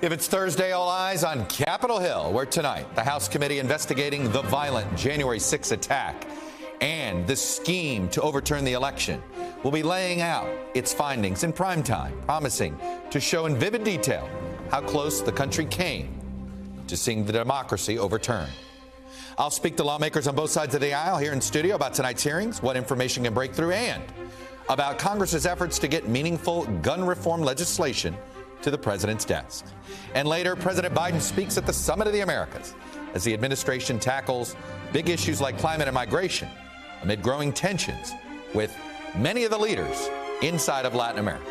If it's Thursday, all eyes on Capitol Hill, where tonight the House committee investigating the violent January 6 attack and the scheme to overturn the election will be laying out its findings in prime time, promising to show in vivid detail how close the country came to seeing the democracy overturned. I'll speak to lawmakers on both sides of the aisle here in studio about tonight's hearings, what information can break through, and about Congress's efforts to get meaningful gun reform legislation to the president's desk. And later, President Biden speaks at the Summit of the Americas as the administration tackles big issues like climate and migration amid growing tensions with many of the leaders inside of Latin America.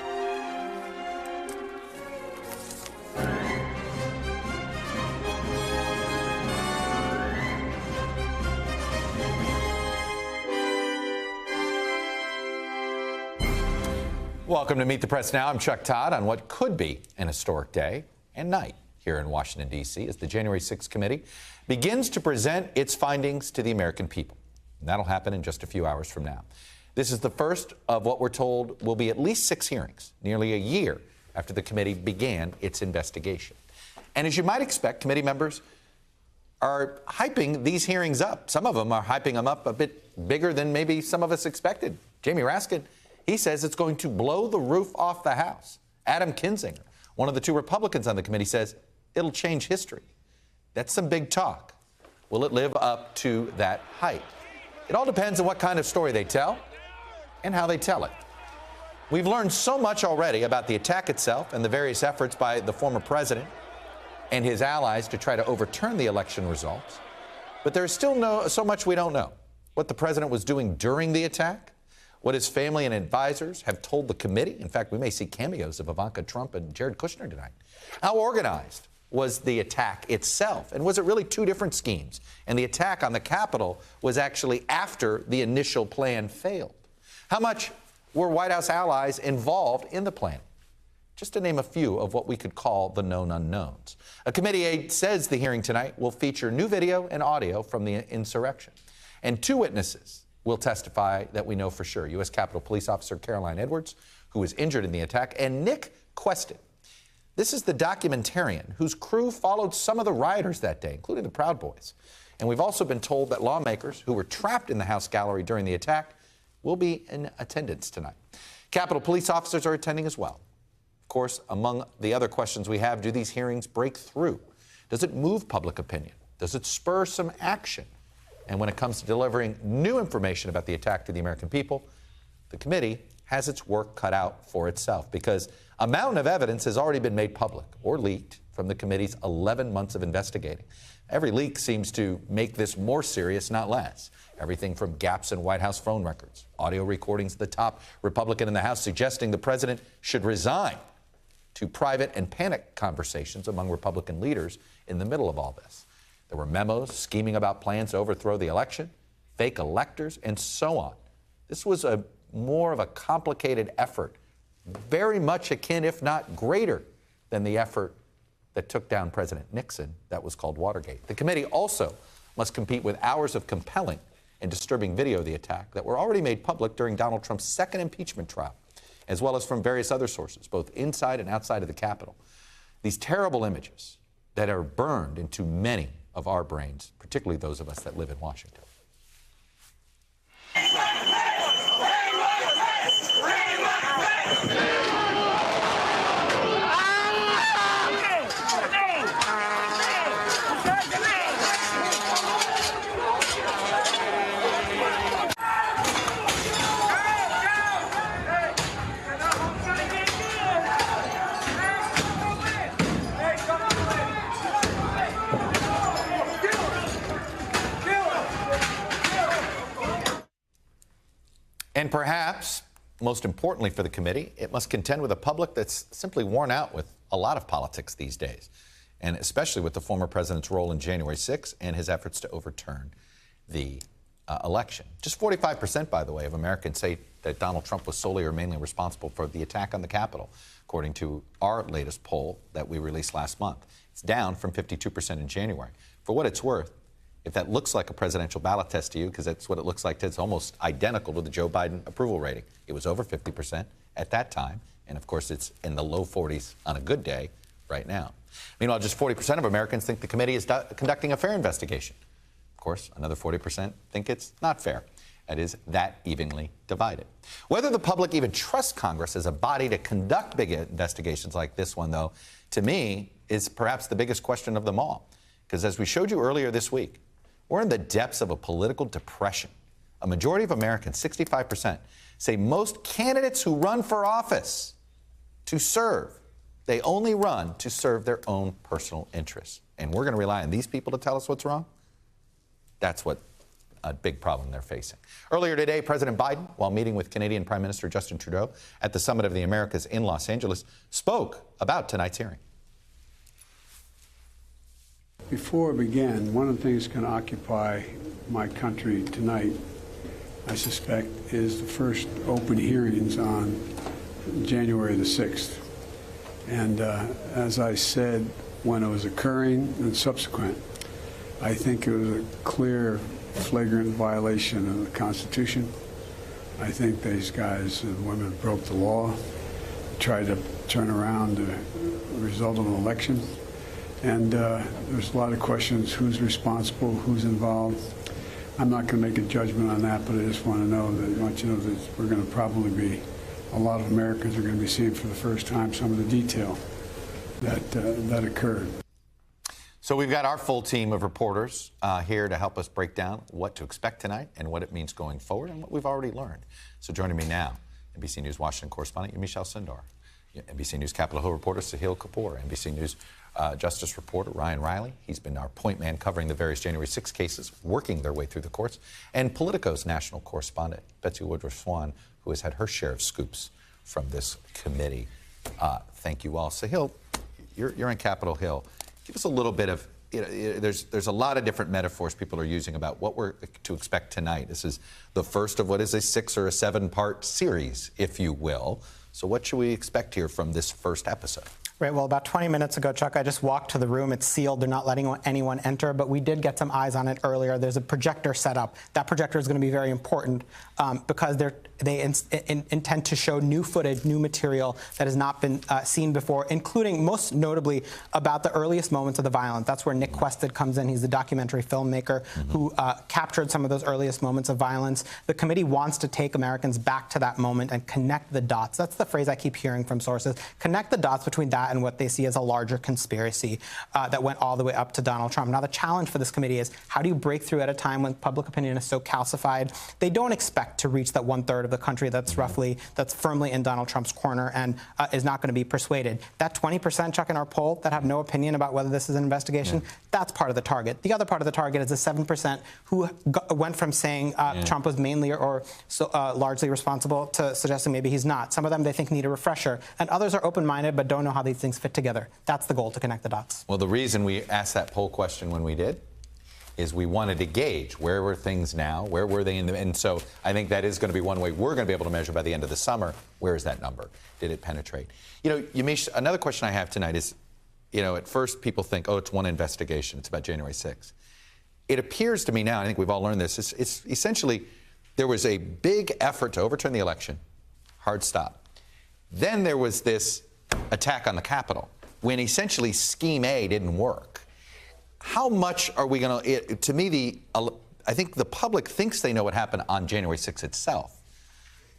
Welcome to Meet the Press Now. I'm Chuck Todd on what could be an historic day and night here in Washington, D.C. as the January 6th committee begins to present its findings to the American people. And that'll happen in just a few hours from now. This is the first of what we're told will be at least 6 hearings, nearly a year after the committee began its investigation. And as you might expect, committee members are hyping these hearings up. Some of them are hyping them up a bit bigger than maybe some of us expected. Jamie Raskin, he says it's going to blow the roof off the House. Adam Kinzinger, one of the 2 Republicans on the committee, says it'll change history. That's some big talk. Will it live up to that hype? It all depends on what kind of story they tell and how they tell it. We've learned so much already about the attack itself and the various efforts by the former president and his allies to try to overturn the election results. But there's still so much we don't know. What the president was doing during the attack, what his family and advisors have told the committee. In fact, we may see cameos of Ivanka Trump and Jared Kushner tonight. How organized was the attack itself? And was it really 2 different schemes? And the attack on the Capitol was actually after the initial plan failed. How much were White House allies involved in the plan? Just to name a few of what we could call the known unknowns. A committee aide says the hearing tonight will feature new video and audio from the insurrection. And 2 witnesses will testify that we know for sure. U.S. Capitol Police Officer Caroline Edwards, who was injured in the attack, and Nick Quested. This is the documentarian whose crew followed some of the rioters that day, including the Proud Boys. And we've also been told that lawmakers who were trapped in the House gallery during the attack will be in attendance tonight. Capitol police officers are attending as well. Of course, among the other questions we have, do these hearings break through? Does it move public opinion? Does it spur some action? And when it comes to delivering new information about the attack to the American people, the committee has its work cut out for itself because a mountain of evidence has already been made public or leaked from the committee's 11 months of investigating. Every leak seems to make this more serious, not less. Everything from gaps in White House phone records, audio recordings of the top Republican in the House suggesting the president should resign, to private and panic conversations among Republican leaders in the middle of all this. There were memos scheming about plans to overthrow the election, fake electors, and so on. This was more of a complicated effort, very much akin, if not greater, than the effort that took down President Nixon that was called Watergate. The committee also must compete with hours of compelling and disturbing video of the attack that were already made public during Donald Trump's second impeachment trial, as well as from various other sources, both inside and outside of the Capitol. These terrible images that are burned into many of our brains, particularly those of us that live in Washington. And perhaps, most importantly for the committee, it must contend with a public that's simply worn out with a lot of politics these days, and especially with the former president's role in January 6 and his efforts to overturn the election. Just 45%, by the way, of Americans say that Donald Trump was solely or mainly responsible for the attack on the Capitol, according to our latest poll that we released last month. It's down from 52% in January. For what it's worth, if that looks like a presidential ballot test to you, because that's what it looks like, it's almost identical to the Joe Biden approval rating. It was over 50% at that time. And of course, it's in the low 40s on a good day right now. Meanwhile, just 40% of Americans think the committee is conducting a fair investigation. Of course, another 40% think it's not fair. It is that evenly divided. Whether the public even trusts Congress as a body to conduct big investigations like this one, though, to me, is perhaps the biggest question of them all. Because as we showed you earlier this week, we're in the depths of a political depression. A majority of Americans, 65%, say most candidates who run for office to serve, they only run to serve their own personal interests. And we're going to rely on these people to tell us what's wrong? That's what a big problem they're facing. Earlier today, President Biden, while meeting with Canadian Prime Minister Justin Trudeau at the Summit of the Americas in Los Angeles, spoke about tonight's hearing. Before we begin, one of the things that's going to occupy my country tonight, I suspect, is the first open hearings on January the 6th. And as I said when it was occurring and subsequent, I think it was a clear, flagrant violation of the Constitution. I think these guys and women broke the law, tried to turn around the result of an election. And there's a lot of questions: who's responsible, who's involved. I'm not going to make a judgment on that, but I just want you to know that we're going to probably be, a lot of Americans are going to be seeing for the first time some of the detail that occurred. So we've got our full team of reporters here to help us break down what to expect tonight and what it means going forward and what we've already learned. So joining me now, NBC News Washington correspondent Yamiche Alcindor, NBC News Capitol Hill reporter Sahil Kapur, NBC News Justice reporter Ryan Riley. He's been our point man covering the various January 6 cases, working their way through the courts, and Politico's national correspondent Betsy Woodruff Swan, who has had her share of scoops from this committee. Thank you all. Sahil, you're in Capitol Hill. Give us a little bit of, there's a lot of different metaphors people are using about what we're to expect tonight. This is the first of what is a 6 or a 7-part series, if you will. So what should we expect here from this first episode? Right, well, about 20 minutes ago, Chuck, I just walked to the room. It's sealed. They're not letting anyone enter, but we did get some eyes on it earlier. There's a projector set up. That projector is going to be very important because they intend to show new footage, new material that has not been seen before, including, most notably, about the earliest moments of the violence. That's where Nick Quested comes in. He's the documentary filmmaker who captured some of those earliest moments of violence. The committee wants to take Americans back to that moment and connect the dots. That's the phrase I keep hearing from sources. Connect the dots between that and what they see as a larger conspiracy that went all the way up to Donald Trump. Now, the challenge for this committee is, how do you break through at a time when public opinion is so calcified? They don't expect to reach that 1/3 of the country that's firmly in Donald Trump's corner and is not going to be persuaded. That 20%, Chuck, in our poll that have no opinion about whether this is an investigation, that's part of the target. The other part of the target is the 7% who went from saying Trump was mainly or largely responsible to suggesting maybe he's not. Some of them they think need a refresher, and others are open-minded but don't know how these things fit together. That's the goal, to connect the dots. Well, the reason we asked that poll question when we did is we wanted to gauge where were things now, where were they and so I think that is going to be one way we're going to be able to measure by the end of the summer, where is that number? Did it penetrate? Yamiche, another question I have tonight is, at first people think, oh, it's one investigation, it's about January 6th. It appears to me now, I think we've all learned this, it's essentially there was a big effort to overturn the election, hard stop. Then there was this attack on the Capitol, when essentially Scheme A didn't work. How much are we going to, to me, I think the public thinks they know what happened on January 6th itself.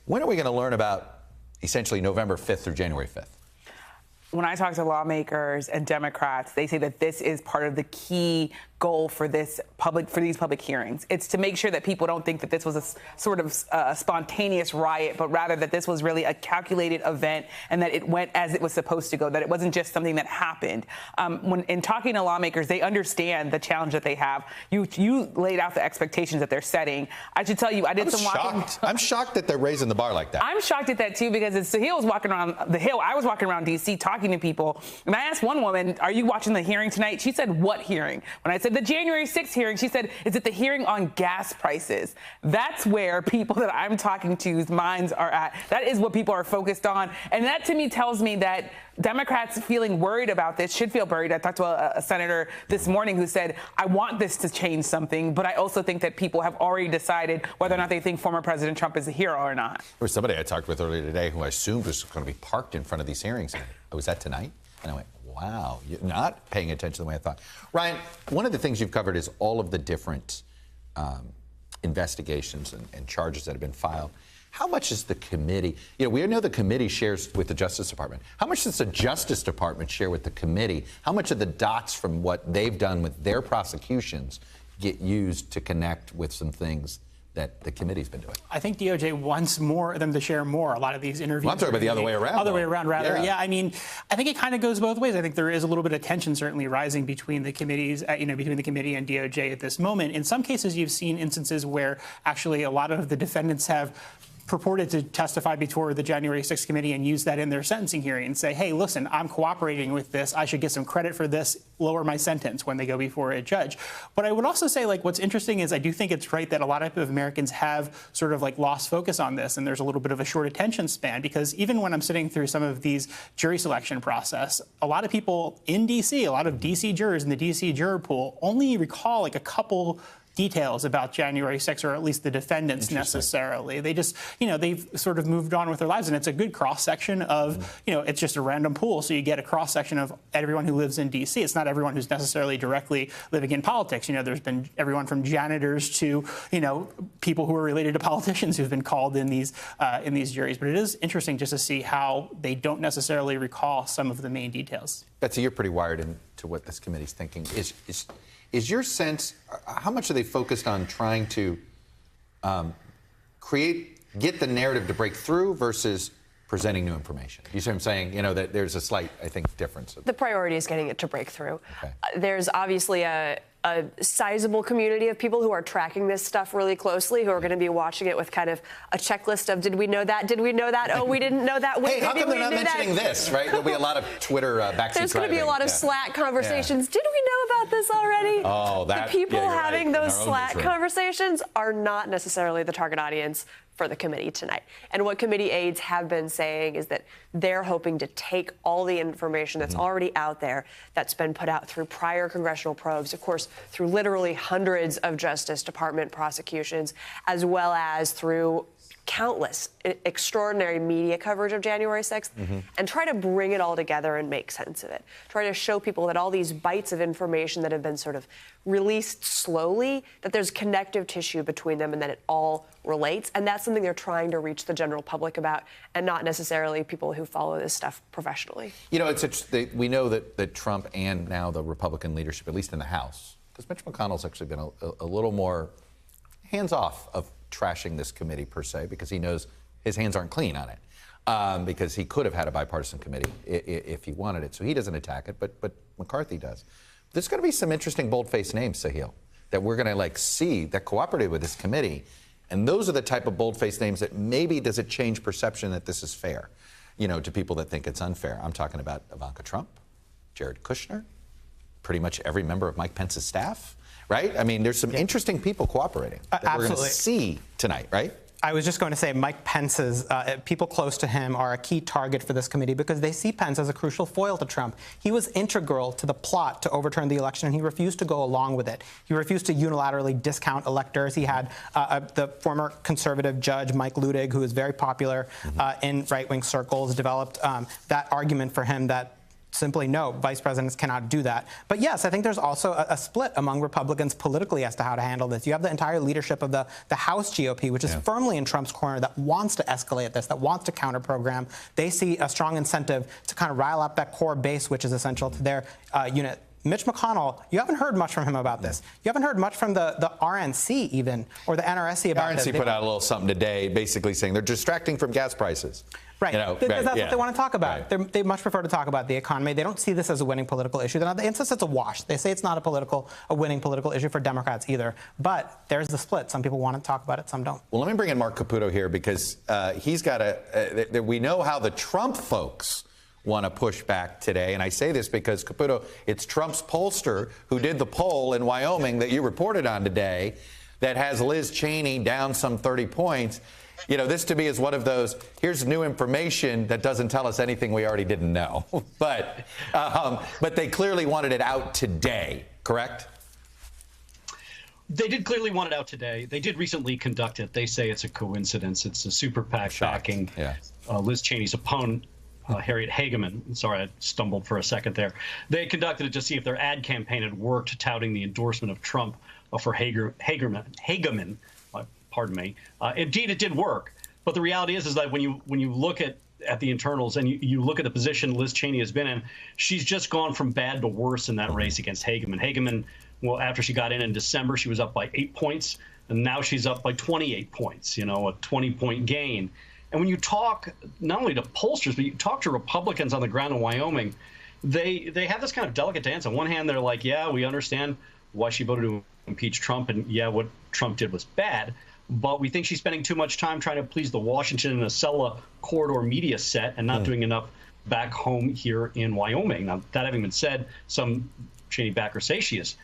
When are we going to learn about essentially November 5th through January 5th? When I talk to lawmakers and Democrats, they say that this is part of the key goal for these public hearings. It's to make sure that people don't think that this was a sort of spontaneous riot, but rather that this was really a calculated event and that it went as it was supposed to go, that it wasn't just something that happened. When in talking to lawmakers, they understand the challenge that they have. You laid out the expectations that they're setting. I should tell you, I did some walking. I'm shocked that they're raising the bar like that. I'm shocked at that, too, because as Sahil was walking around the Hill, I was walking around D.C. talking to people, and I asked one woman, are you watching the hearing tonight? She said, what hearing? When I said the January 6th hearing, she said, is it the hearing on gas prices? That's where people that I'm talking to's minds are at. That is what people are focused on. And that, to me, tells me that Democrats feeling worried about this should feel worried. I talked to a senator this morning who said, I want this to change something, but I also think that people have already decided whether or not they think former President Trump is a hero or not. There was somebody I talked with earlier today who I assumed was going to be parked in front of these hearings. Oh, was that tonight? And I went, Wow, you're not paying attention the way I thought. Ryan, one of the things you've covered is all of the different investigations and charges that have been filed. How much is the committee, we know the committee shares with the Justice Department. How much does the Justice Department share with the committee? How much of the dots from what they've done with their prosecutions get used to connect with some things that the committee's been doing? I think DOJ wants them to share more. A lot of these interviews. Well, I'm talking about the other way around. Other way around, rather. Yeah. Yeah, I mean, I think it kind of goes both ways. I think there is a little bit of tension certainly rising between the committees, between the committee and DOJ at this moment. In some cases, you've seen instances where actually a lot of the defendants have purported to testify before the January 6th committee and use that in their sentencing hearing and say, hey, listen, I'm cooperating with this. I should get some credit for this, lower my sentence when they go before a judge. But I would also say, what's interesting is I do think it's right that a lot of Americans have sort of lost focus on this, and there's a little bit of a short attention span, because even when I'm sitting through some of these jury selection process, a lot of people in D.C., a lot of D.C. jurors in the D.C. juror pool only recall a couple details about January 6th, or at least the defendants necessarily. They just, they've sort of moved on with their lives, and it's a good cross-section of, it's just a random pool, so you get a cross-section of everyone who lives in D.C. It's not everyone who's necessarily directly living in politics. There's been everyone from janitors to, people who are related to politicians who've been called in these juries. But it is interesting just to see how they don't necessarily recall some of the main details. Betsy, you're pretty wired into what this committee's thinking. Is your sense, how much are they focused on trying to get the narrative to break through versus presenting new information? You see what I'm saying? That there's a slight, I think, difference. The priority is getting it to break through. Okay. There's obviously a sizable community of people who are tracking this stuff really closely, who are going to be watching it with kind of a checklist of, did we know that? Did we know that? Oh, we didn't know that. Hey, how come they're not mentioning this, right? There'll be a lot of Twitter backseat There's going to be a lot of Slack conversations. Did we know about this already? Oh, that. The people having right, those Slack conversations are not necessarily the target audience for the committee tonight. And what committee aides have been saying is that they're hoping to take all the information that's already out there, that's been put out through prior congressional probes, of course, through literally hundreds of Justice Department prosecutions, as well as through countless extraordinary media coverage of January 6th, and try to bring it all together and make sense of it. Try to show people that all these bites of information that have been sort of released slowly, that there's connective tissue between them and that it all relates. And that's something they're trying to reach the general public about, and not necessarily people who follow this stuff professionally. It's interesting. We know that Trump and now the Republican leadership, at least in the House, because Mitch McConnell's actually been a little more hands-off of trashing this committee per se, because he knows his hands aren't clean on it, because he could have had a bipartisan committee if he wanted it. So he doesn't attack it, but McCarthy does. There's going to be some interesting bold-faced names, Sahil, that we're going to see that cooperated with this committee. And those are the type of bold-faced names that maybe does it change perception that this is fair, to people that think it's unfair. I'm talking about Ivanka Trump, Jared Kushner, pretty much every member of Mike Pence's staff. Right? I mean, there's some interesting people cooperating that we're going to see tonight, right? I was just going to say Mike Pence's people close to him are a key target for this committee because they see Pence as a crucial foil to Trump. He was integral to the plot to overturn the election, and he refused to go along with it. He refused to unilaterally discount electors. He had the former conservative judge, Mike Ludig, who is very popular in right-wing circles, developed that argument for him that simply no, vice presidents cannot do that. But yes, I think there's also a split among Republicans politically as to how to handle this. You have the entire leadership of the House GOP, which is firmly in Trump's corner, that wants to escalate this, that wants to counter-program. They see a strong incentive to kind of rile up that core base, which is essential to their unit. Mitch McConnell, you haven't heard much from him about this. You haven't heard much from the RNC even, or the NRSC about this. RNC put out a little something today basically saying they're distracting from gas prices. Right, because that's what they want to talk about. Right. They much prefer to talk about the economy. They don't see this as a winning political issue. They insist it's a wash. They say it's not a winning political issue for Democrats either. But there's the split. Some people want to talk about it, some don't. Well, let me bring in Mark Caputo here because he's got we know how the Trump folks want to push back today. And I say this because, Caputo, it's Trump's pollster who did the poll in Wyoming that you reported on today that has Liz Cheney down some 30 points. This to me is one of those, here's new information that doesn't tell us anything we already didn't know. But they clearly wanted it out today, correct? They did clearly want it out today. They did recently conduct it. They say it's a coincidence. It's a super PAC backing Liz Cheney's opponent. Harriet Hageman. Sorry, I stumbled for a second there. They conducted it to see if their ad campaign had worked, touting the endorsement of Trump for Hageman. Pardon me. Indeed, it did work. But the reality is that when you look at the internals and you look at the position Liz Cheney has been in, she's just gone from bad to worse in that race against Hageman. Hageman, well, after she got in December, she was up by 8 points, and now she's up by 28 points, a 20-point gain. And when you talk not only to pollsters, but you talk to Republicans on the ground in Wyoming, they have this kind of delicate dance. On one hand, they're like, yeah, we understand why she voted to impeach Trump, and yeah, what Trump did was bad. But we think she's spending too much time trying to please the Washington and Acela corridor media set and not doing enough back home here in Wyoming. Now, that having been said, some Cheney backers say she is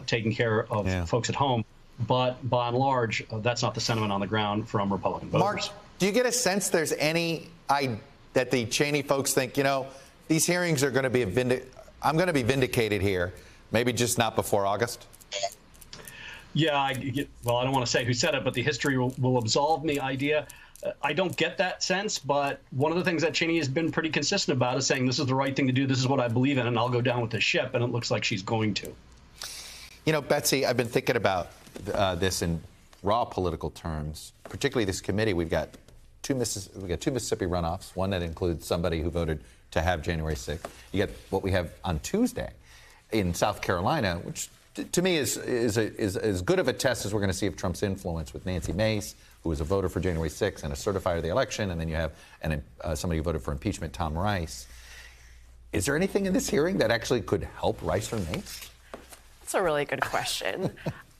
taking care of folks at home. But by and large, that's not the sentiment on the ground from Republican voters. Mark, do you get a sense there's that the Cheney folks think, these hearings are going to be I'm going to be vindicated here, maybe just not before August? Yeah, well, I don't want to say who said it, but the history will absolve me idea. I don't get that sense, but one of the things that Cheney has been pretty consistent about is saying this is the right thing to do, this is what I believe in, and I'll go down with the ship, and it looks like she's going to. Betsy, I've been thinking about this in raw political terms, particularly this committee. We've got two Mississippi runoffs, one that includes somebody who voted to have January 6th. You get what we have on Tuesday in South Carolina, which to me is as good of a test as we're going to see of Trump's influence, with Nancy Mace, who was a voter for January 6th and a certifier of the election, and then you have somebody who voted for impeachment, Tom Rice. Is there anything in this hearing that actually could help Rice or Mace? That's a really good question.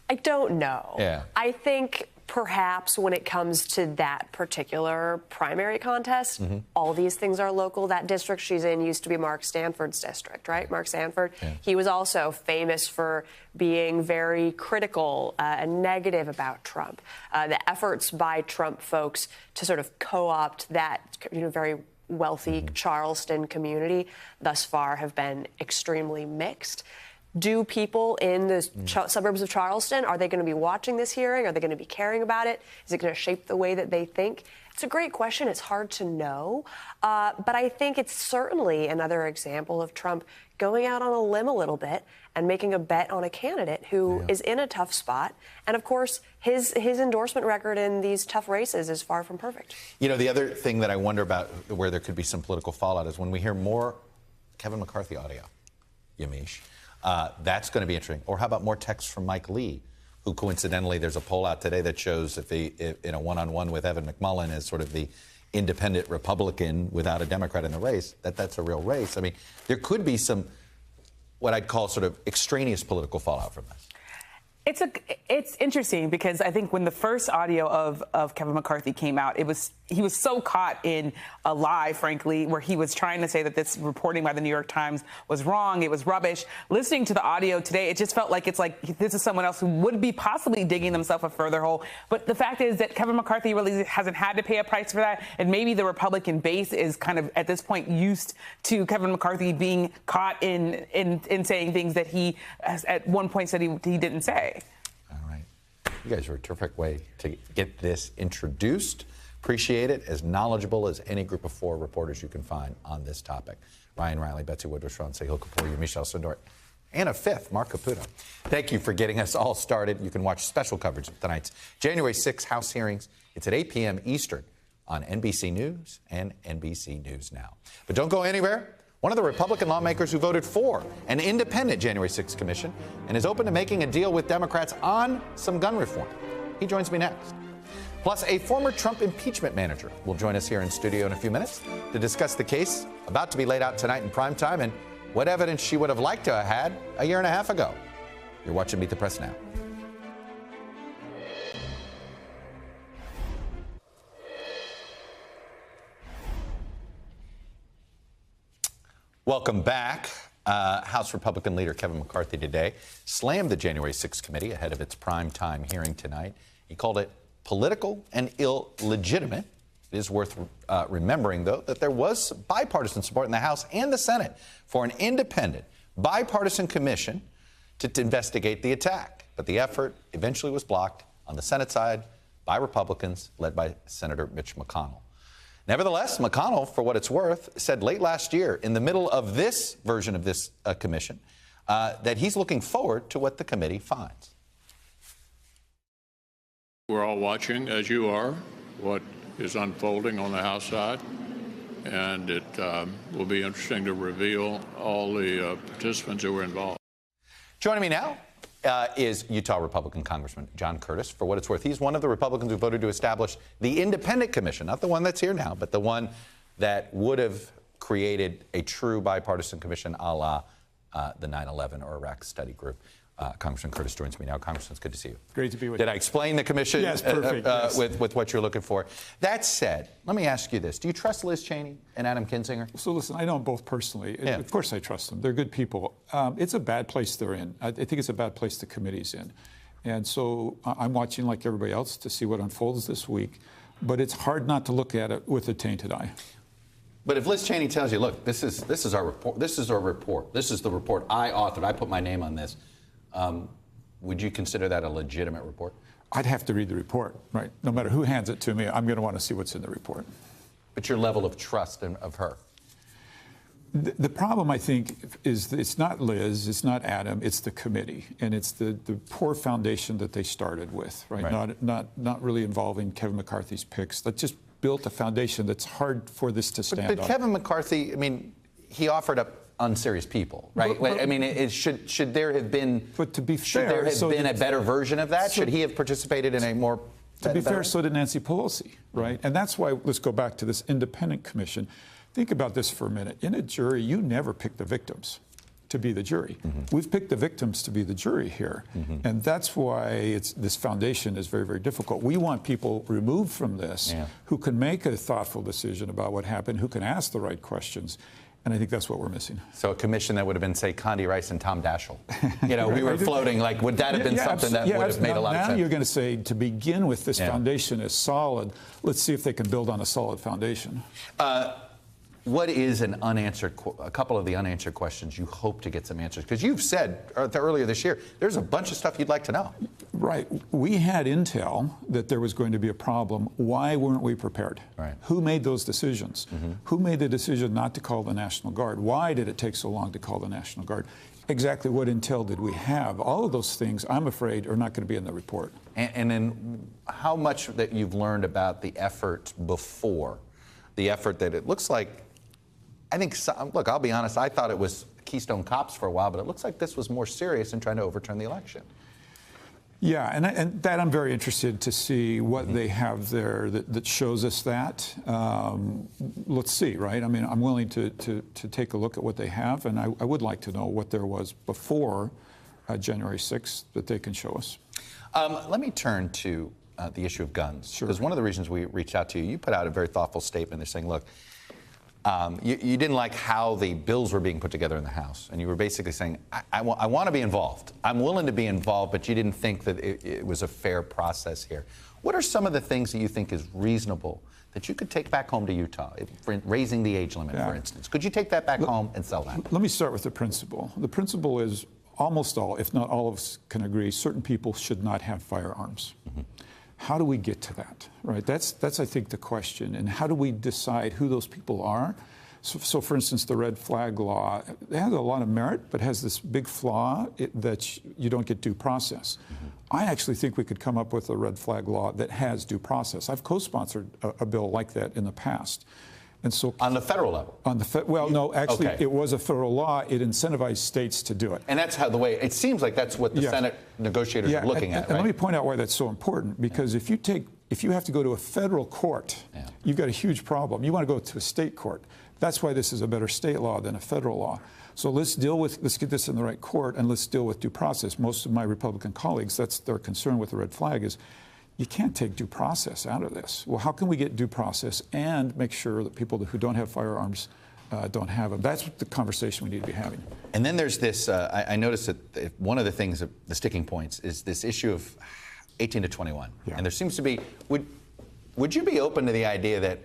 I don't know. Yeah. I think perhaps when it comes to that particular primary contest, all these things are local. That district she's in used to be Mark Stanford's district, right? Mark Stanford. Yeah. He was also famous for being very critical and negative about Trump. The efforts by Trump folks to sort of co-opt that very wealthy Charleston community thus far have been extremely mixed. Do people in the suburbs of Charleston, are they going to be watching this hearing? Are they going to be caring about it? Is it going to shape the way that they think? It's a great question. It's hard to know. But I think it's certainly another example of Trump going out on a limb a little bit and making a bet on a candidate who is in a tough spot. And, of course, his endorsement record in these tough races is far from perfect. The other thing that I wonder about where there could be some political fallout is when we hear more Kevin McCarthy audio, Yamiche. That's going to be interesting. Or how about more texts from Mike Lee, who coincidentally, there's a poll out today that shows if in a one-on-one with Evan McMullin as sort of the independent Republican without a Democrat in the race, that's a real race. I mean, there could be some what I'd call sort of extraneous political fallout from this. It's interesting because I think when the first audio of Kevin McCarthy came out, he was so caught in a lie, frankly, where he was trying to say that this reporting by the New York Times was wrong, it was rubbish. Listening to the audio today, it just felt like this is someone else who would be possibly digging themselves a further hole. But the fact is that Kevin McCarthy really hasn't had to pay a price for that, and maybe the Republican base is kind of at this point used to Kevin McCarthy being caught in saying things that he at one point said he didn't say. All right. You guys are a terrific way to get this introduced. Appreciate it. As knowledgeable as any group of four reporters you can find on this topic. Ryan Riley, Betsy Woodruff, Sahil, Kapur, Yamiche Alcindor, and a fifth, Mark Caputo. Thank you for getting us all started. You can watch special coverage of tonight's January 6 House hearings. It's at 8 p.m. Eastern on NBC News and NBC News Now. But don't go anywhere. One of the Republican lawmakers who voted for an independent January 6 commission and is open to making a deal with Democrats on some gun reform. He joins me next. Plus, a former Trump impeachment manager will join us here in studio in a few minutes to discuss the case about to be laid out tonight in prime time and what evidence she would have liked to have had a year and a half ago. You're watching Meet the Press Now. Welcome back. House Republican leader Kevin McCarthy today slammed the January 6th committee ahead of its prime time hearing tonight. He called it political and illegitimate. It is worth remembering, though, that there was bipartisan support in the House and the Senate for an independent, bipartisan commission to investigate the attack. But the effort eventually was blocked on the Senate side by Republicans led by Senator Mitch McConnell. Nevertheless, McConnell, for what it's worth, said late last year, in the middle of this version of this commission, that he's looking forward to what the committee finds. We're all watching, as you are, what is unfolding on the House side, and it will be interesting to reveal all the participants who were involved. Joining me now is Utah Republican Congressman John Curtis. For what it's worth, he's one of the Republicans who voted to establish the independent commission, not the one that's here now, but the one that would have created a true bipartisan commission a la the 9/11 or Iraq study group. Congressman Curtis joins me now. Congressman, it's good to see you. Great to be with you. Did I explain the commission yes, perfect, yes. with what you're looking for? That said, let me ask you this. Do you trust Liz Cheney and Adam Kinzinger? So listen, I know them both personally. Yeah. Of course I trust them. They're good people. It's a bad place they're in. I think it's a bad place the committee's in. And so I'm watching like everybody else to see what unfolds this week. But it's hard not to look at it with a tainted eye. But if Liz Cheney tells you, look, this is our report. This is our report. This is the report I authored. I put my name on this. Would you consider that a legitimate report? I'd have to read the report, right? No matter who hands it to me, I'm going to want to see what's in the report. But your level of trust of her? The problem, I think, is it's not Liz, it's not Adam, it's the committee. And it's the poor foundation that they started with, right? Not really involving Kevin McCarthy's picks. That just built a foundation that's hard for this to stand on. But Kevin McCarthy, I mean, he offered up unserious people, right? I mean, should there have been? But to be fair, should there have been a better version of that? Should he have participated in a more? To be fair, so did Nancy Pelosi, right? And that's why let's go back to this independent commission. Think about this for a minute. In a jury, you never pick the victims to be the jury. We've picked the victims to be the jury here. And that's why this foundation is very, very difficult. We want people removed from this who can make a thoughtful decision about what happened, who can ask the right questions. And I think that's what we're missing. So a commission that would have been, say, Condi Rice and Tom Daschle. You know, we were floating, like, would that have been something that would have made a lot of sense? Now you're going to say, to begin with, this foundation is solid. Let's see if they can build on a solid foundation. What is a couple of the unanswered questions you hope to get some answers? Because you've said earlier this year, there's a bunch of stuff you'd like to know. Right. We had intel that there was going to be a problem. Why weren't we prepared? Right. Who made those decisions? Who made the decision not to call the National Guard? Why did it take so long to call the National Guard? Exactly what intel did we have? All of those things, I'm afraid, are not going to be in the report. And then how much that you've learned about the effort before, the effort that it looks like, I think, look, I'll be honest, I thought it was Keystone Cops for a while, but it looks like this was more serious in trying to overturn the election. Yeah, and that I'm very interested to see what they have there that shows us that. Let's see, right? I mean, I'm willing to take a look at what they have, and I would like to know what there was before January 6th that they can show us. Let me turn to the issue of guns. Sure. Because one of the reasons we reached out to you, you put out a very thoughtful statement. They're saying, look, you didn't like how the bills were being put together in the House, and you were basically saying, I want to be involved. I'm willing to be involved, but you didn't think that it was a fair process here. What are some of the things that you think is reasonable that you could take back home to Utah, raising the age limit, for instance? Could you take that back home and sell that? Let me start with the principle. The principle is almost all, if not all of us can agree, certain people should not have firearms. How do we get to that, right? That's I think, the question. And how do we decide who those people are? So for instance, the red flag law, it has a lot of merit, but has this big flaw that you don't get due process. I actually think we could come up with a red flag law that has due process. I've co-sponsored a bill like that in the past. And so on the federal level? Well, no, actually, it was a federal law. It incentivized states to do it. And that's how it seems like that's what the Senate negotiators are looking at, right? And let me point out why that's so important, because if you have to go to a federal court, you've got a huge problem. You want to go to a state court. That's why this is a better state law than a federal law. So let's get this in the right court, and let's deal with due process. Most of my Republican colleagues, that's their concern with the red flag is, you can't take due process out of this. Well, how can we get due process and make sure that people who don't have firearms don't have them? That's the conversation we need to be having. And then there's this, I noticed that one of the things, the sticking points, is this issue of 18 to 21. And there seems to be, would you be open to the idea that,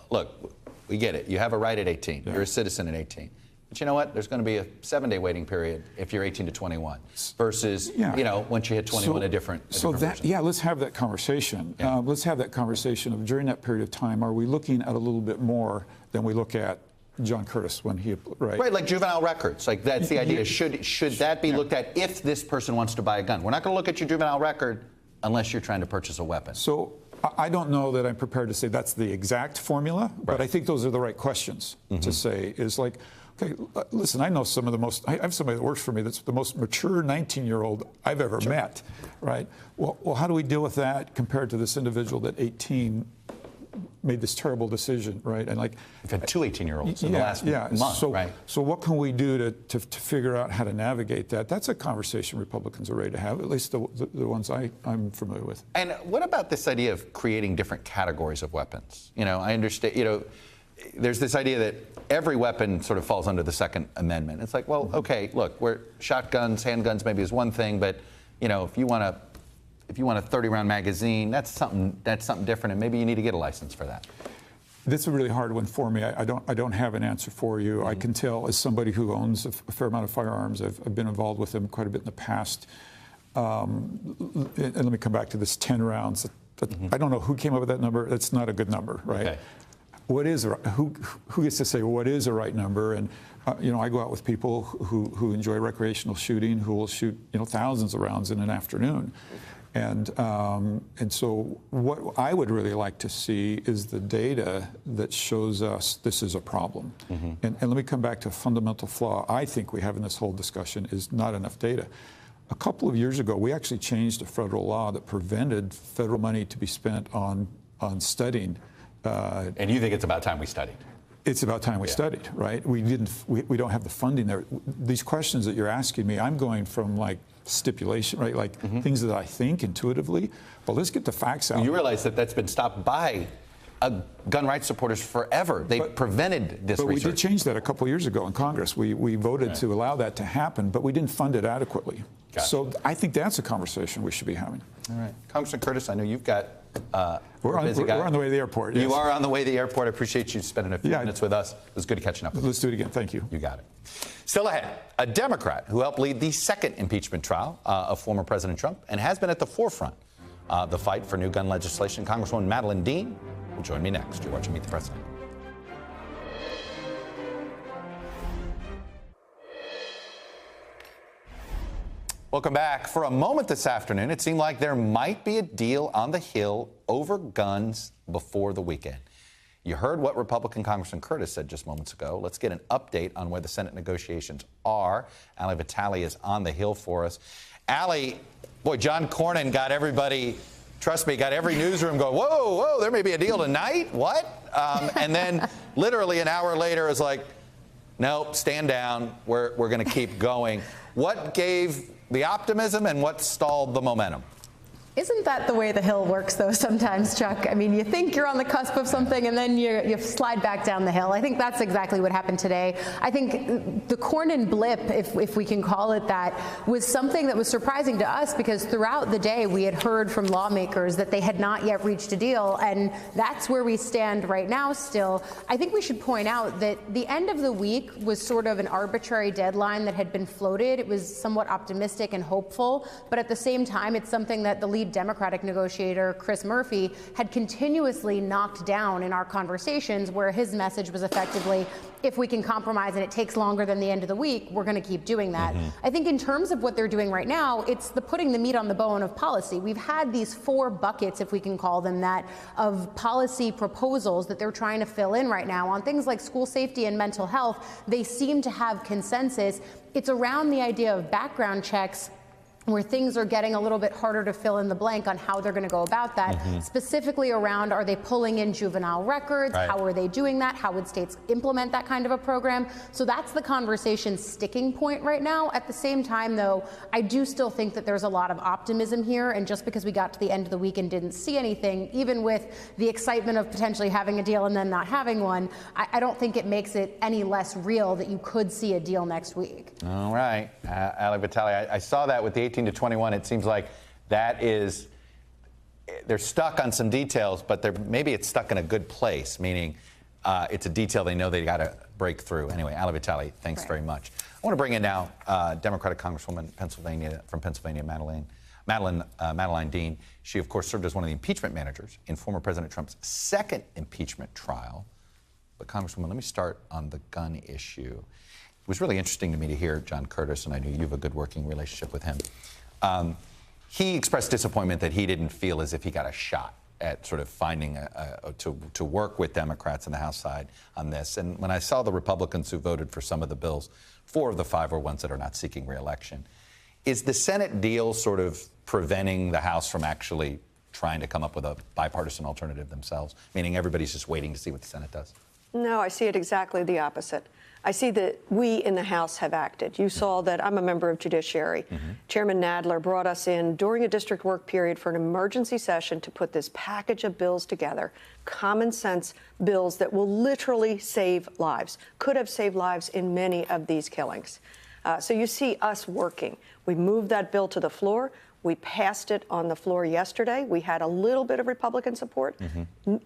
look, we get it. You have a right at 18. You're a citizen at 18. But you know what? There's going to be a 7-day waiting period if you're 18 to 21 versus, once you hit 21, a different version. Let's have that conversation. Yeah. Let's have that conversation of during that period of time, are we looking at a little bit more than we look at John Curtis when he, Right, like juvenile records. Like that's the idea. Should that be looked at if this person wants to buy a gun? We're not going to look at your juvenile record unless you're trying to purchase a weapon. So I don't know that I'm prepared to say that's the exact formula, but I think those are the right questions to say. Is like, okay, listen, I know some of the most, I have somebody that works for me that's the most mature 19-year-old I've ever met, right? Well, how do we deal with that compared to this individual that 18 made this terrible decision, right? And like, we've had 2 18-year-olds in the last month, right? So what can we do to figure out how to navigate that? That's a conversation Republicans are ready to have, at least the ones I'm familiar with. And what about this idea of creating different categories of weapons? I understand, there's this idea that every weapon sort of falls under the Second Amendment. It's like, well, okay, look, shotguns, handguns maybe is one thing, but, if you want a 30-round magazine, that's something different, and maybe you need to get a license for that. This is a really hard one for me. I don't have an answer for you. I can tell as somebody who owns a fair amount of firearms, I've been involved with them quite a bit in the past. And let me come back to this 10 rounds. I don't know who came up with that number. That's not a good number, right? Okay. Who gets to say what is a right number? And I go out with people who enjoy recreational shooting, who will shoot thousands of rounds in an afternoon. And so what I would really like to see is the data that shows us this is a problem. And let me come back to a fundamental flaw I think we have in this whole discussion is not enough data. A couple of years ago, we actually changed a federal law that prevented federal money to be spent on studying. And you think it's about time we studied? It's about time we studied, right? We don't have the funding there. These questions that you're asking me, I'm going from like stipulation, right? Like things that I think intuitively. But let's get the facts out. You realize that that's been stopped by gun rights supporters forever. They prevented this research. But we did change that a couple of years ago in Congress. We voted to allow that to happen, but we didn't fund it adequately. So I think that's a conversation we should be having. All right. Congressman Curtis, I know you've got we're on the way to the airport. Yes. You are on the way to the airport. I appreciate you spending a few minutes with us. It was good catching up with you. Let's do it again. Thank you. You got it. Still ahead, a Democrat who helped lead the second impeachment trial of former President Trump and has been at the forefront of the fight for new gun legislation. Congresswoman Madeleine Dean will join me next. You're watching Meet the President. Welcome back. For a moment this afternoon, it seemed like there might be a deal on the Hill over guns before the weekend. You heard what Republican Congressman Curtis said just moments ago. Let's get an update on where the Senate negotiations are. Ali Vitale is on the Hill for us. Ali, boy, John Cornyn got everybody, trust me, got every newsroom going, whoa, there may be a deal tonight? What? And then literally an hour later is like, nope, stand down. We're going to keep going. What gave the optimism and what stalled the momentum? Isn't that the way the Hill works, though, sometimes, Chuck? I mean, you think you're on the cusp of something, and then you slide back down the hill. I think that's exactly what happened today. I think the Cornyn blip, if we can call it that, was something that was surprising to us because throughout the day we had heard from lawmakers that they had not yet reached a deal, and that's where we stand right now still. I think we should point out that the end of the week was sort of an arbitrary deadline that had been floated. It was somewhat optimistic and hopeful, but at the same time, it's something that the lead Democratic negotiator, Chris Murphy, had continuously knocked down in our conversations, where his message was effectively, if we can compromise and it takes longer than the end of the week, we're going to keep doing that. I think in terms of what they're doing right now, it's the putting the meat on the bone of policy. We've had these 4 buckets, if we can call them that, of policy proposals that they're trying to fill in right now. On things like school safety and mental health, they seem to have consensus. It's around the idea of background checks, where things are getting a little bit harder to fill in the blank on how they're going to go about that, specifically around, are they pulling in juvenile records? Right. How are they doing that? How would states implement that kind of a program? So that's the conversation sticking point right now. At the same time, though, I do still think that there's a lot of optimism here, and just because we got to the end of the week and didn't see anything, even with the excitement of potentially having a deal and then not having one, I don't think it makes it any less real that you could see a deal next week. All right. Ali Vitale, I saw that with the 18 to 21. It seems like that is, they're stuck on some details, but maybe it's stuck in a good place, meaning it's a detail they know they got to break through. Anyway, Ala Vitale, thanks very much. I want to bring in now Democratic Congresswoman from Pennsylvania, Madeleine Dean. She, of course, served as one of the impeachment managers in former President Trump's second impeachment trial. But Congresswoman, let me start on the gun issue. It was really interesting to me to hear John Curtis, and I know you have a good working relationship with him. He expressed disappointment that he didn't feel as if he got a shot at sort of finding to work with Democrats on the House side on this. And when I saw the Republicans who voted for some of the bills, 4 of the 5 were ones that are not seeking re-election. Is the Senate deal sort of preventing the House from actually trying to come up with a bipartisan alternative themselves, meaning everybody's just waiting to see what the Senate does? No, I see it exactly the opposite. I see that we in the House have acted. You saw that I'm a member of Judiciary. Chairman Nadler brought us in during a district work period for an emergency session to put this package of bills together, common sense bills that will literally save lives, could have saved lives in many of these killings. So you see us working. We moved that bill to the floor. We passed it on the floor yesterday. We had a little bit of Republican support,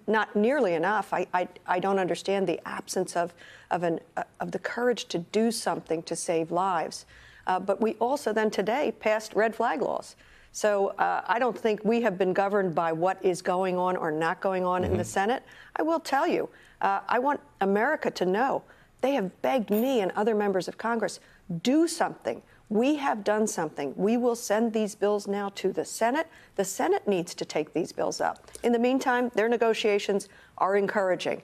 not nearly enough. I don't understand the absence of the courage to do something to save lives. But we also then today passed red flag laws. So I don't think we have been governed by what is going on or not going on in the Senate. I will tell you, I want America to know they have begged me and other members of Congress, do something. We have done something. We will send these bills now to the Senate. The Senate needs to take these bills up. In the meantime, their negotiations are encouraging.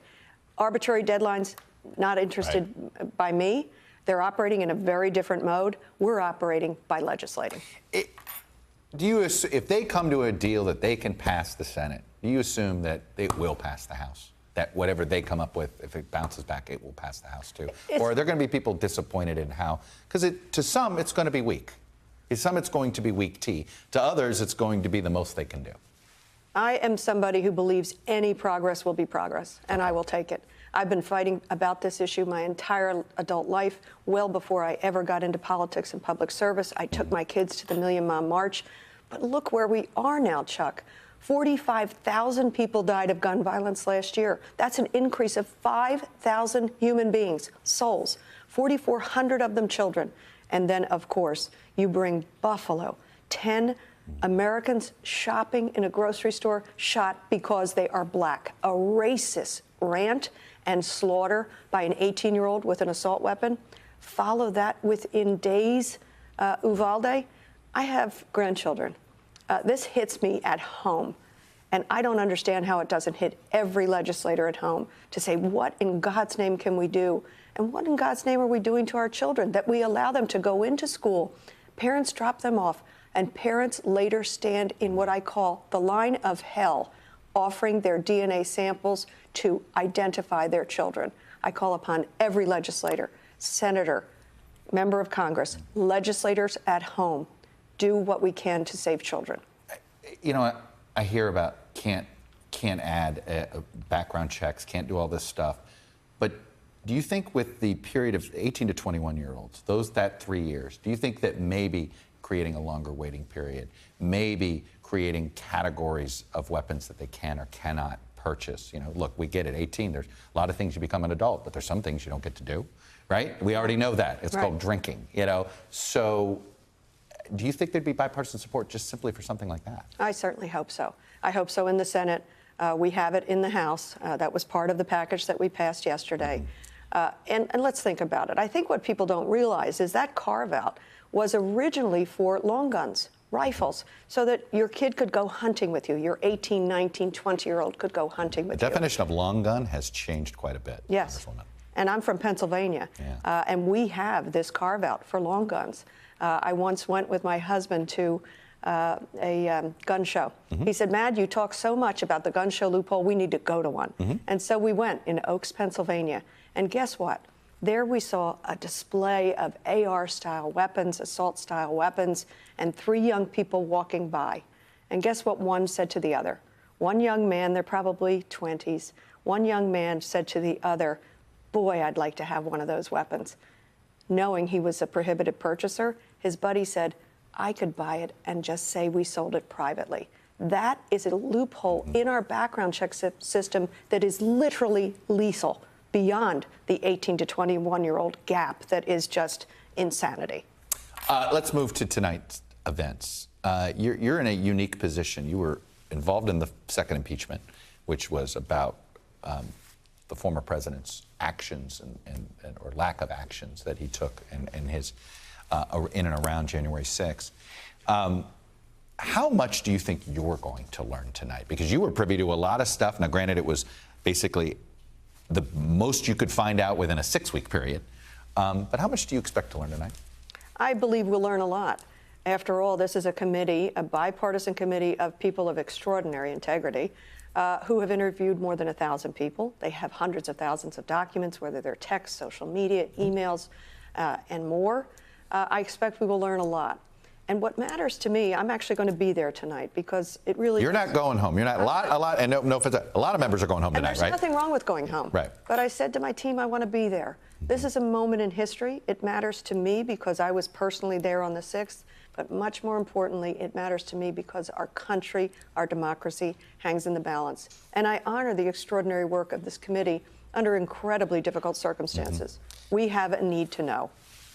Arbitrary deadlines, not interested by me. They're operating in a very different mode. We're operating by legislating. If they come to a deal that they can pass the Senate, do you assume that they will pass the House? That whatever they come up with, if it bounces back, it will pass the House too? Or are there going to be people disappointed in how? Because to some, it's going to be weak. To some, it's going to be weak tea. To others, it's going to be the most they can do. I am somebody who believes any progress will be progress, and I will take it. I've been fighting about this issue my entire adult life, well before I ever got into politics and public service. I took my kids to the Million Mile March. But look where we are now, Chuck. 45,000 people died of gun violence last year. That's an increase of 5,000 human beings, souls, 4,400 of them children. And then, of course, you bring Buffalo, 10 Americans shopping in a grocery store shot because they are black. A racist rant and slaughter by an 18-year-old with an assault weapon. Follow that within days, Uvalde. I have grandchildren. This hits me at home, and I don't understand how it doesn't hit every legislator at home to say, what in God's name can we do? And what in God's name are we doing to our children that we allow them to go into school, parents drop them off, and parents later stand in what I call the line of hell, offering their DNA samples to identify their children. I call upon every legislator, senator, member of Congress, legislators at home, do what we can to save children. You know, I hear about can't add background checks, can't do all this stuff. But do you think with the period of 18 to 21-year-olds, that 3 years, do you think that maybe creating a longer waiting period, maybe creating categories of weapons that they can or cannot purchase? You know, look, we get it, 18, there's a lot of things you become an adult, but there's some things you don't get to do, right? We already know that. It's called drinking, you know? So do you think there'd be bipartisan support just simply for something like that? I certainly hope so. I hope so in the Senate. We have it in the House. That was part of the package that we passed yesterday. And let's think about it. I think what people don't realize is that carve-out was originally for long guns, rifles, so that your kid could go hunting with you. Your 18, 19, 20-year-old could go hunting with you. The definition of long gun has changed quite a bit. Yes. And I'm from Pennsylvania, and we have this carve-out for long guns. I once went with my husband to a gun show. He said, Mad, you talk so much about the gun show loophole, we need to go to one. And so we went in Oaks, Pennsylvania. And guess what? There we saw a display of AR-style weapons, assault-style weapons, and 3 young people walking by. And guess what one said to the other? One young man, they're probably 20s, one young man said to the other, boy, I'd like to have one of those weapons. Knowing he was a prohibited purchaser, his buddy said, I could buy it and just say we sold it privately. That is a loophole in our background check system that is literally lethal beyond the 18 to 21-year-old gap that is just insanity. Let's move to tonight's events. You're in a unique position. You were involved in the second impeachment, which was about the former president's actions or lack of actions that he took in his in and around January 6th. How much do you think you're going to learn tonight? Because you were privy to a lot of stuff. Now, granted, it was basically the most you could find out within a 6-week period. But how much do you expect to learn tonight? I believe we'll learn a lot. After all, this is a committee, a bipartisan committee of people of extraordinary integrity who have interviewed more than 1,000 people. They have hundreds of thousands of documents, whether they're text, social media, emails, and more. I expect we will learn a lot. And what matters to me, I'm actually going to be there tonight because it really. You're not going home. You're not. A lot, and no offense, a lot of members are going home tonight, right? There's nothing wrong with going home. Right. But I said to my team, I want to be there. This is a moment in history. It matters to me because I was personally there on the 6th. But much more importantly, it matters to me because our country, our democracy hangs in the balance. And I honor the extraordinary work of this committee under incredibly difficult circumstances. We have a need to know.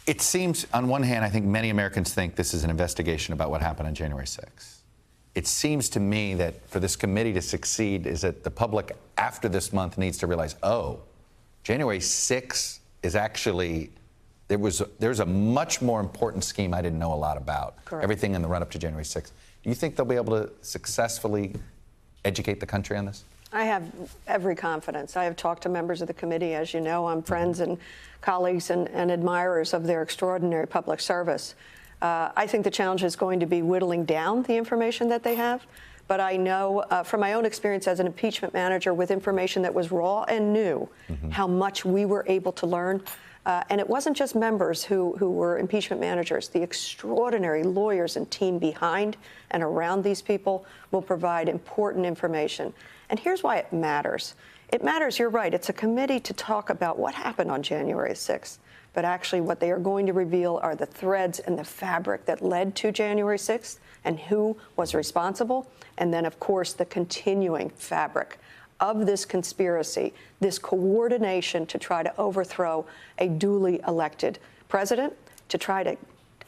It seems, on one hand, I think many Americans think this is an investigation about what happened on January 6th. It seems to me that for this committee to succeed is that the public after this month needs to realize, oh, January 6th is actually, there's a much more important scheme I didn't know a lot about. Correct. Everything in the run-up to January 6th. Do you think they'll be able to successfully educate the country on this? I have every confidence. I have talked to members of the committee. As you know, I'm friends and colleagues and admirers of their extraordinary public service. I think the challenge is going to be whittling down the information that they have. But I know from my own experience as an impeachment manager with information that was raw and new, how much we were able to learn. And it wasn't just members who were impeachment managers. The extraordinary lawyers and team behind and around these people will provide important information. And here's why it matters. It matters, you're right, it's a committee to talk about what happened on January 6th. But actually what they are going to reveal are the threads and the fabric that led to January 6th and who was responsible. And then, of course, the continuing fabric of this conspiracy, this coordination to try to overthrow a duly elected president, to try to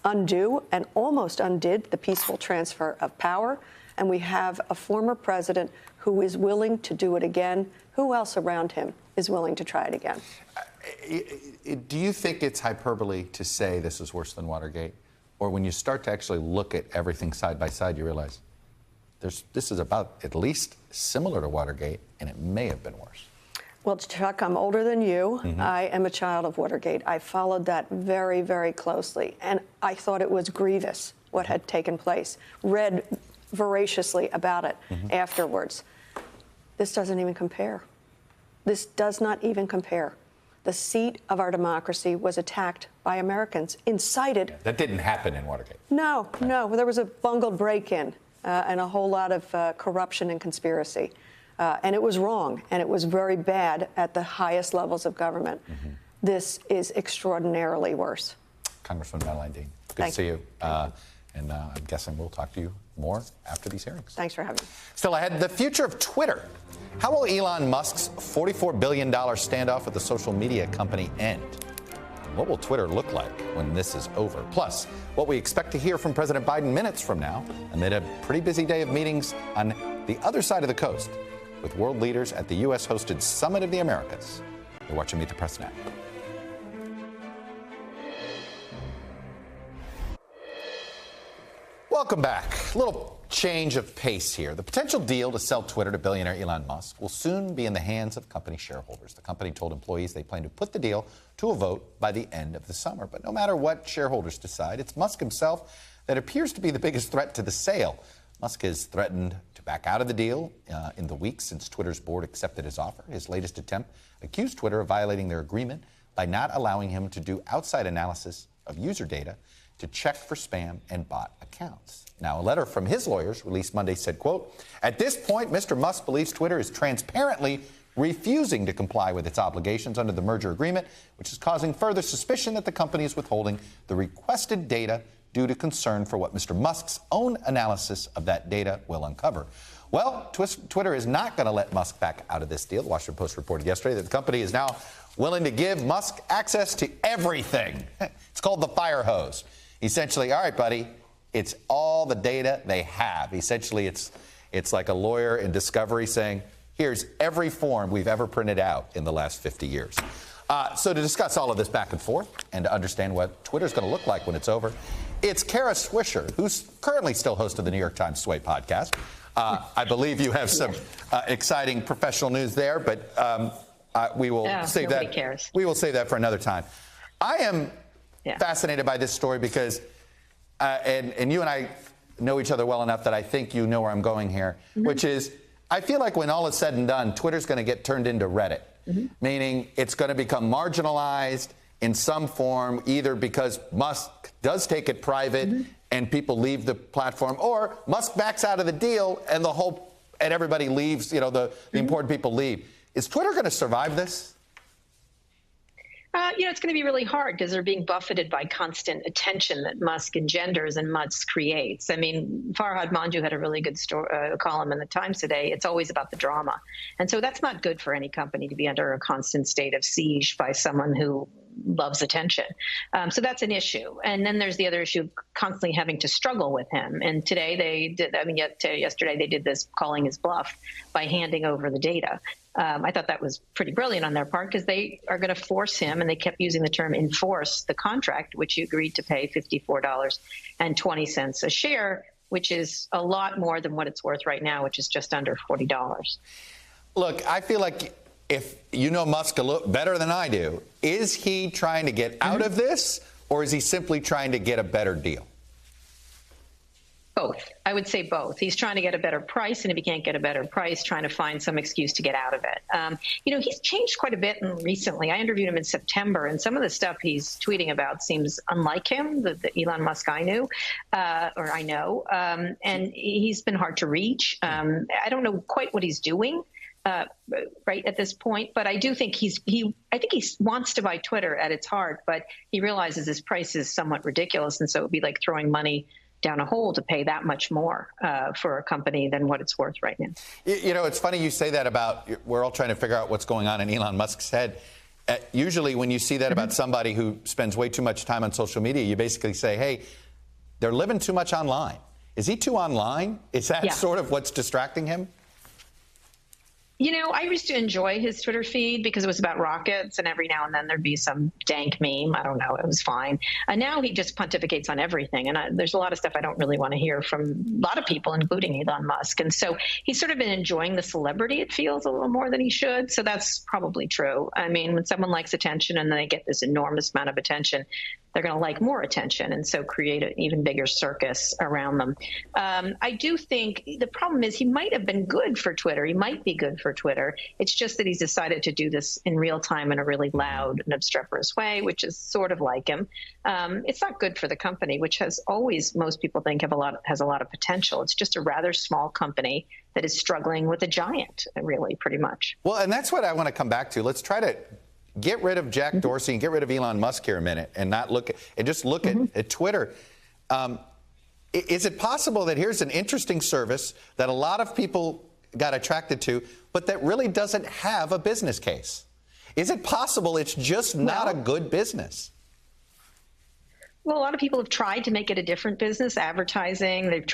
undo and almost undid the peaceful transfer of power. And we have a former president who is willing to do it again. Who else around him is willing to try it again? Do you think it's hyperbole to say this is worse than Watergate? Or when you start to actually look at everything side by side, you realize this is about at least similar to Watergate, and it may have been worse? Well, Chuck, I'm older than you. I am a child of Watergate. I followed that very, very closely, and I thought it was grievous what had taken place. Read voraciously about it afterwards. This doesn't even compare. This does not even compare. The seat of our democracy was attacked by Americans, incited. That didn't happen in Watergate. No, no. There was a bungled break-in and a whole lot of corruption and conspiracy. And it was wrong, and it was very bad at the highest levels of government. This is extraordinarily worse. Congresswoman Madeleine Dean, good to see you. And I'm guessing we'll talk to you more after these hearings. Thanks for having me. Still ahead, the future of Twitter. How will Elon Musk's $44 billion standoff with the social media company end? What will Twitter look like when this is over? Plus, what we expect to hear from President Biden minutes from now amid a pretty busy day of meetings on the other side of the coast with world leaders at the U.S.-hosted Summit of the Americas. You're watching Meet the Press now. Welcome back. A little change of pace here. The potential deal to sell Twitter to billionaire Elon Musk will soon be in the hands of company shareholders. The company told employees they plan to put the deal to a vote by the end of the summer. But no matter what shareholders decide, it's Musk himself that appears to be the biggest threat to the sale. Musk has threatened to back out of the deal in the weeks since Twitter's board accepted his offer. His latest attempt accused Twitter of violating their agreement by not allowing him to do outside analysis of user data to check for spam and bot accounts. Now, a letter from his lawyers released Monday said, quote, "At this point, Mr. Musk believes Twitter is transparently refusing to comply with its obligations under the merger agreement, which is causing further suspicion that the company is withholding the requested data due to concern for what Mr. Musk's own analysis of that data will uncover." Well, Twitter is not going to let Musk back out of this deal. The Washington Post reported yesterday that the company is now willing to give Musk access to everything. It's called the fire hose. Essentially, all right, buddy, it's all the data they have. Essentially, it's like a lawyer in discovery saying, here's every form we've ever printed out in the last 50 years. So to discuss all of this back and forth and to understand what Twitter's going to look like when it's over, it's Kara Swisher, who's currently still host of the New York Times Sway podcast. I believe you have some exciting professional news there, but we will save that. Cares. We will save that for another time. I am fascinated by this story because, and you and I know each other well enough that I think you know where I'm going here, which is I feel like when all is said and done, Twitter's going to get turned into Reddit, meaning it's going to become marginalized in some form, either because Musk does take it private and people leave the platform, or Musk backs out of the deal and everybody leaves, the important people leave. Is Twitter going to survive this? It's going to be really hard because they're being buffeted by constant attention that Musk engenders and Musk creates. I mean, Farhad Manjoo had a really good column in the Times today. It's always about the drama. And so that's not good for any company to be under a constant state of siege by someone who loves attention. So that's an issue. And then there's the other issue of constantly having to struggle with him. And today yesterday they did this calling his bluff by handing over the data. I thought that was pretty brilliant on their part because they are going to force him, and they kept using the term enforce the contract, which he agreed to pay $54.20 a share, which is a lot more than what it's worth right now, which is just under $40. Look, I feel like if you know Musk a little better than I do, is he trying to get out of this, or is he simply trying to get a better deal? Both. I would say both. He's trying to get a better price, and if he can't get a better price, trying to find some excuse to get out of it. He's changed quite a bit recently. I interviewed him in September, and some of the stuff he's tweeting about seems unlike him, the Elon Musk I knew, or I know. And he's been hard to reach. I don't know quite what he's doing. Right at this point, but I do think he wants to buy Twitter at its heart, but he realizes his price is somewhat ridiculous, and so it would be like throwing money down a hole to pay that much more for a company than what it's worth right now. It's funny you say that about we're all trying to figure out what's going on in Elon Musk's head. Usually when you see that about somebody who spends way too much time on social media, you basically say, hey, they're living too much online. Is he too online? Is that sort of what's distracting him? I used to enjoy his Twitter feed because it was about rockets, and every now and then there'd be some dank meme. I don't know. It was fine. And now he just pontificates on everything. And there's a lot of stuff I don't really want to hear from a lot of people, including Elon Musk. And so he's sort of been enjoying the celebrity, it feels, a little more than he should. So that's probably true. I mean, when someone likes attention and then they get this enormous amount of attention, they're going to like more attention, and so create an even bigger circus around them. I do think the problem is he might have been good for Twitter. He might be good for Twitter. It's just that he's decided to do this in real time in a really loud and obstreperous way, which is sort of like him. It's not good for the company, which has always, most people think, has a lot of potential. It's just a rather small company that is struggling with a giant, really, pretty much. Well, and that's what I want to come back to. Let's try to get rid of Jack Dorsey and get rid of Elon Musk here a minute and not look at, and just look at Twitter. Is it possible that here's an interesting service that a lot of people got attracted to, but that really doesn't have a business case? Is it possible it's just not a good business? Well, a lot of people have tried to make it a different business, advertising. They're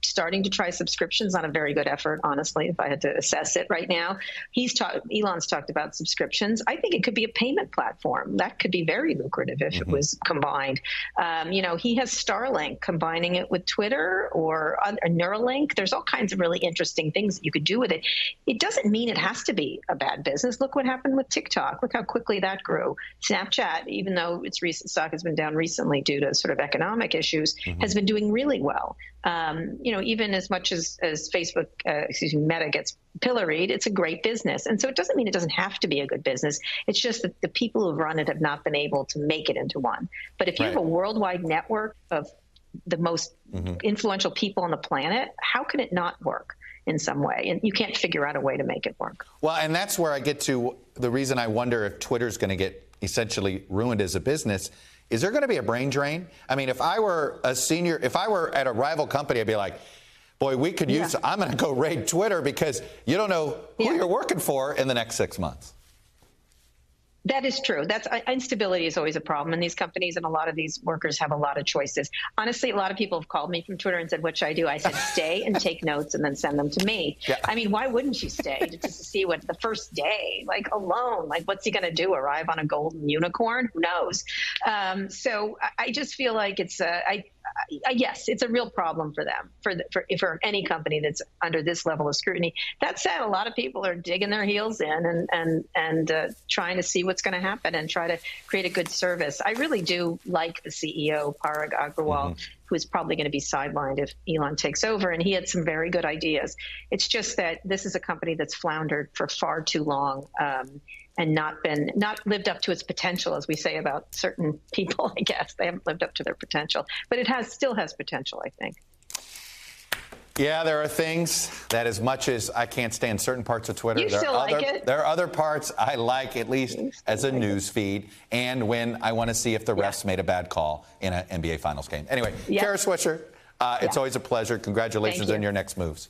starting to try subscriptions. Not a very good effort, honestly, if I had to assess it right now. Elon's talked about subscriptions. I think it could be a payment platform. That could be very lucrative if it was combined. He has Starlink, combining it with Twitter or Neuralink. There's all kinds of really interesting things that you could do with it. It doesn't mean it has to be a bad business. Look what happened with TikTok. Look how quickly that grew. Snapchat, even though its recent stock has been down recently due to sort of economic issues, has been doing really well. Even as much as Facebook, Meta gets pilloried, it's a great business. And so it doesn't mean it doesn't have to be a good business. It's just that the people who've run it have not been able to make it into one. But if you have a worldwide network of the most influential people on the planet, how can it not work in some way? And you can't figure out a way to make it work. Well, and that's where I get to the reason I wonder if Twitter's going to get essentially ruined as a business. Is there going to be a brain drain? I mean, if I were at a rival company, I'd be like, boy, we could use, I'm going to go raid Twitter because you don't know who you're working for in the next 6 months. That is true. That's instability is always a problem in these companies, and a lot of these workers have a lot of choices. Honestly, a lot of people have called me from Twitter and said, "What should I do?" I said, "Stay and take notes, and then send them to me." Yeah. I mean, why wouldn't you stay just to see what the first day, like alone, like what's he going to do? Arrive on a golden unicorn? Who knows? So I just feel like it's yes, it's a real problem for them, for any company that's under this level of scrutiny. That said, a lot of people are digging their heels in and trying to see what's going to happen and try to create a good service. I really do like the CEO, Parag Agrawal, who is probably going to be sidelined if Elon takes over, and he had some very good ideas. It's just that this is a company that's floundered for far too long. And not lived up to its potential, as we say about certain people. I guess they haven't lived up to their potential, but it still has potential, I think. Yeah, there are things that, as much as I can't stand certain parts of Twitter, there are other parts I like, at least as a news feed, and when I want to see if the refs made a bad call in an NBA Finals game. Anyway, Kara Swisher, it's always a pleasure. Congratulations on your next moves.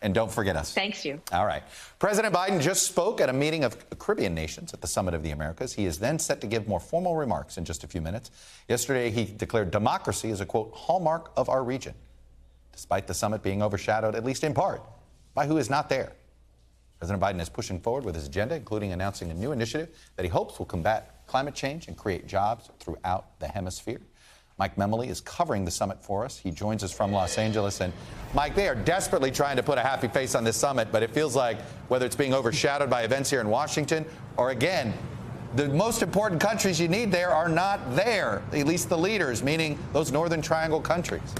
And don't forget us. Thanks you. All right. President Biden just spoke at a meeting of Caribbean nations at the Summit of the Americas. He is then set to give more formal remarks in just a few minutes. Yesterday, he declared democracy is a, quote, hallmark of our region, despite the summit being overshadowed, at least in part, by who is not there. President Biden is pushing forward with his agenda, including announcing a new initiative that he hopes will combat climate change and create jobs throughout the hemisphere. Mike Memoli is covering the summit for us. He joins us from Los Angeles. And Mike, they are desperately trying to put a happy face on this summit, but it feels like whether it's being overshadowed by events here in Washington or, again, the most important countries you need there are not there, at least the leaders, meaning those Northern Triangle countries.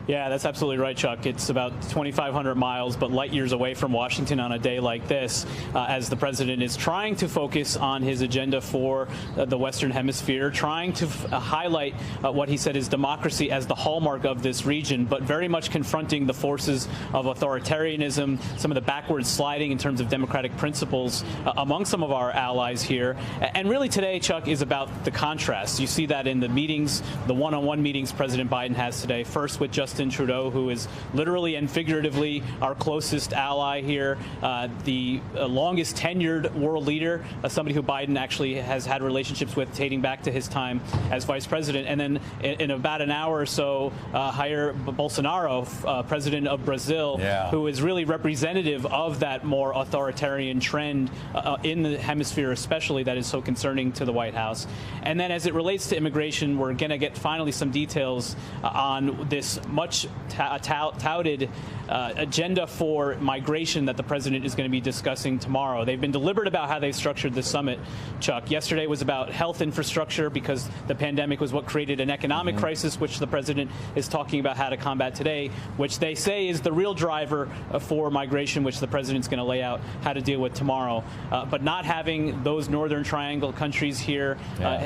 Yeah, that's absolutely right, Chuck. It's about 2,500 miles, but light years away from Washington on a day like this, as the president is trying to focus on his agenda for the Western Hemisphere, trying to highlight what he said is democracy as the hallmark of this region, but very much confronting the forces of authoritarianism, some of the backward sliding in terms of democratic principles among some of our allies here. And really today, Chuck, is about the contrast. You see that in the meetings, the one-on-one meetings President Biden has today, first with Justin Trudeau, who is literally and figuratively our closest ally here, the longest tenured world leader, somebody who Biden actually has had relationships with dating back to his time as vice president. And then in about an hour or so, Jair Bolsonaro, president of Brazil, who is really representative of that more authoritarian trend in the hemisphere, especially, that is so concerning to the White House. And then as it relates to immigration, we're going to get finally some details on this much touted agenda for migration that the president is going to be discussing tomorrow. They've been deliberate about how they've structured the summit, Chuck. Yesterday was about health infrastructure because the pandemic was what created an economic crisis, which the president is talking about how to combat today, which they say is the real driver for migration, which the president's going to lay out how to deal with tomorrow. But not having those Northern Triangle countries here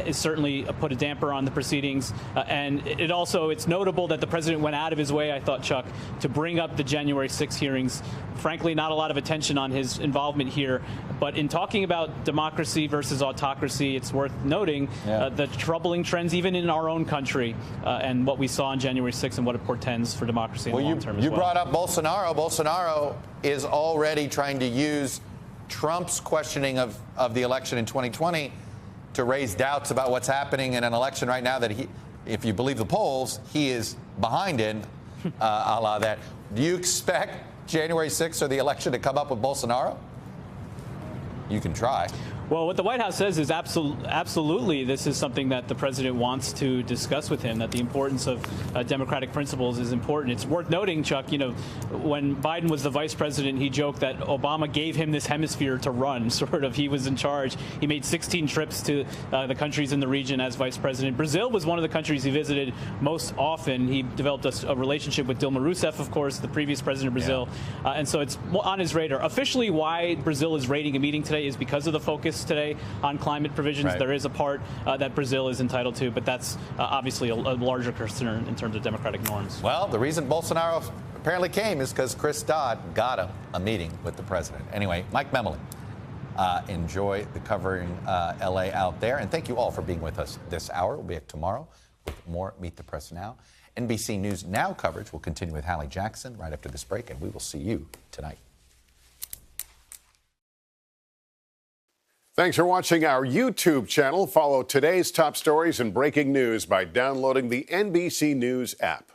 is certainly put a damper on the proceedings. And it's notable that the president went out of his way, I thought, Chuck, to bring up the January 6 hearings. Frankly, not a lot of attention on his involvement here. But in talking about democracy versus autocracy, it's worth noting the troubling trends even in our own country and what we saw on January 6 and what it portends for democracy in the long term as well. You brought up Bolsonaro. Bolsonaro is already trying to use Trump's questioning of the election in 2020 to raise doubts about what's happening in an election right now that he, if you believe the polls, he is behind in, a la that. Do you expect January 6th or the election to come up with Bolsonaro? You can try. Well, what the White House says is absolutely this is something that the president wants to discuss with him, that the importance of democratic principles is important. It's worth noting, Chuck, when Biden was the vice president, he joked that Obama gave him this hemisphere to run, sort of. He was in charge. He made 16 trips to the countries in the region as vice president. Brazil was one of the countries he visited most often. He developed a relationship with Dilma Rousseff, of course, the previous president of Brazil. And so it's on his radar. Officially, why Brazil is raiding a meeting today is because of the focus today on climate provisions. There is a part that Brazil is entitled to, but that's obviously a larger concern in terms of democratic norms. Well, the reason Bolsonaro apparently came is because Chris Dodd got him a meeting with the president. Anyway, Mike Memoli, enjoy the covering L.A. out there, and thank you all for being with us this hour. We'll be back tomorrow with more Meet the Press Now. NBC News Now coverage will continue with Hallie Jackson right after this break, and we will see you tonight. Thanks for watching our YouTube channel. Follow today's top stories and breaking news by downloading the NBC News app.